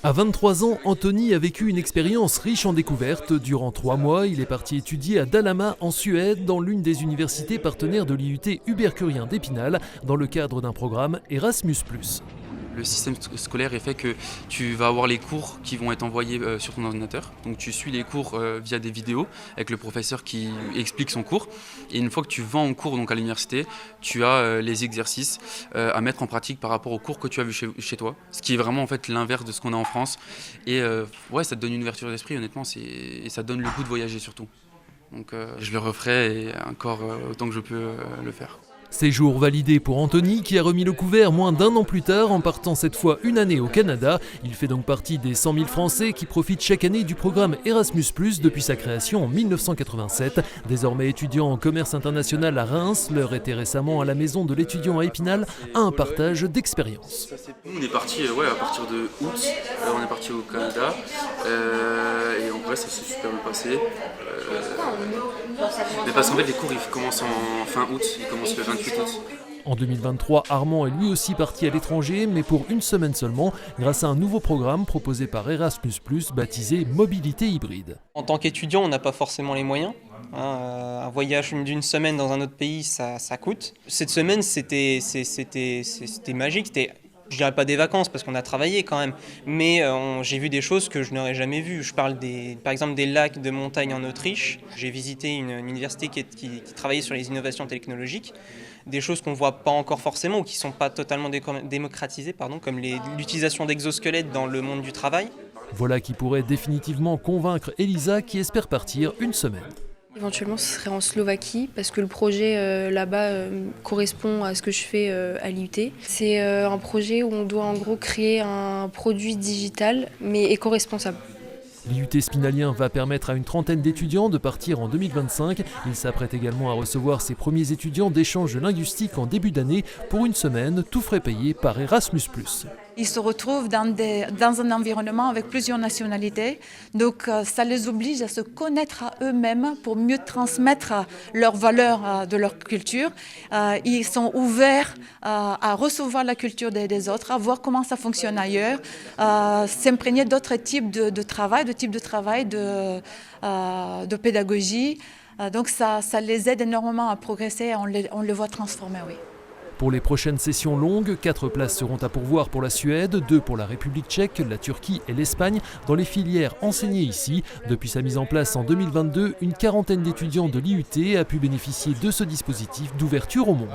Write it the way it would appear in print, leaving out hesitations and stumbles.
À 23 ans, Anthony a vécu une expérience riche en découvertes. Durant 3 mois, il est parti étudier à Dalarna, en Suède, dans l'une des universités partenaires de l'IUT Hubert Curien d'Épinal, dans le cadre d'un programme Erasmus+. Le système scolaire est fait que tu vas avoir les cours qui vont être envoyés sur ton ordinateur. Donc tu suis les cours via des vidéos avec le professeur qui explique son cours. Et une fois que tu vas en cours donc à l'université, tu as les exercices à mettre en pratique par rapport aux cours que tu as vus chez toi. Ce qui est vraiment en fait l'inverse de ce qu'on a en France. Et ouais, ça te donne une ouverture d'esprit honnêtement, et ça donne le goût de voyager surtout. Donc je le referai et encore autant que je peux le faire. Séjour validé pour Anthony qui a remis le couvert moins d'1 an plus tard en partant cette fois une année au Canada. Il fait donc partie des 100 000 Français qui profitent chaque année du programme Erasmus+ depuis sa création en 1987. Désormais étudiant en commerce international à Reims, l'heure était récemment à la maison de l'étudiant à Épinal à un partage d'expérience. Nous on est parti à partir de août, on est parti au Canada et en vrai ça s'est super bien passé. Mais parce qu'en fait les cours ils commencent en fin août, ils commencent le 28 août. En 2023, Armand est lui aussi parti à l'étranger, mais pour une semaine seulement, grâce à un nouveau programme proposé par Erasmus+, baptisé Mobilité hybride. En tant qu'étudiant, on n'a pas forcément les moyens. Un voyage d'une semaine dans un autre pays, ça coûte. Cette semaine, c'était magique. Je dirais pas des vacances parce qu'on a travaillé quand même, mais j'ai vu des choses que je n'aurais jamais vues. Je parle par exemple des lacs de montagne en Autriche. J'ai visité une université qui travaillait sur les innovations technologiques, des choses qu'on ne voit pas encore forcément ou qui ne sont pas totalement démocratisées, comme l'utilisation d'exosquelettes dans le monde du travail. Voilà qui pourrait définitivement convaincre Elisa qui espère partir une semaine. Éventuellement, ce serait en Slovaquie parce que le projet là-bas correspond à ce que je fais à l'IUT. C'est un projet où on doit en gros créer un produit digital mais éco-responsable. L'IUT Spinalien va permettre à une trentaine d'étudiants de partir en 2025. Il s'apprête également à recevoir ses premiers étudiants d'échange linguistique en début d'année pour une semaine, tout frais payé par Erasmus+. Ils se retrouvent dans un environnement avec plusieurs nationalités, donc ça les oblige à se connaître à eux-mêmes pour mieux transmettre leurs valeurs de leur culture. Ils sont ouverts à recevoir la culture des autres, à voir comment ça fonctionne ailleurs, s'imprégner d'autres types de travail, de pédagogie. Donc ça les aide énormément à progresser, on les voit transformer, oui. Pour les prochaines sessions longues, 4 places seront à pourvoir pour la Suède, 2 pour la République tchèque, la Turquie et l'Espagne, dans les filières enseignées ici. Depuis sa mise en place en 2022, une quarantaine d'étudiants de l'IUT a pu bénéficier de ce dispositif d'ouverture au monde.